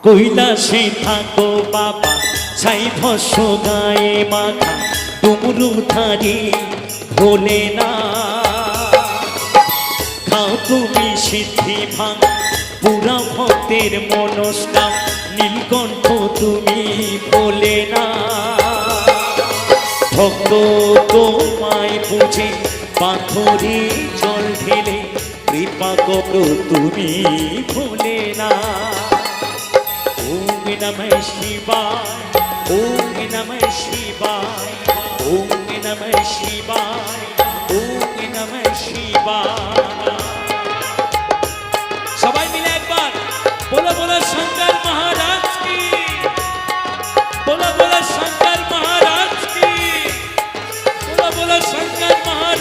কৈলাসে থাকো বাবা, ছাই ভস্য গায়ে মাখা, ডুমরু ধারি ভোলে না। খাও তুমি সিদ্ধি ভাঙা, পুরা ভক্তের মনস্কাম, নীলকণ্ঠ তুমি ভোলে না। ভক্ত তোমায় বুঝে পাথরে জল ঢেলে, কৃপা করো তুমি ভোলে না। ওম নমঃ শিবায়, ওম নমঃ শিবায়, ওম নমঃ শিবায়, ওম নমঃ শিবায়। সবাই মিলে একবার বলো বলো শঙ্কর মহারাজ কি, বলো বলো শঙ্কর মহারাজ কি, বলো বলো শঙ্কর মহারাজ।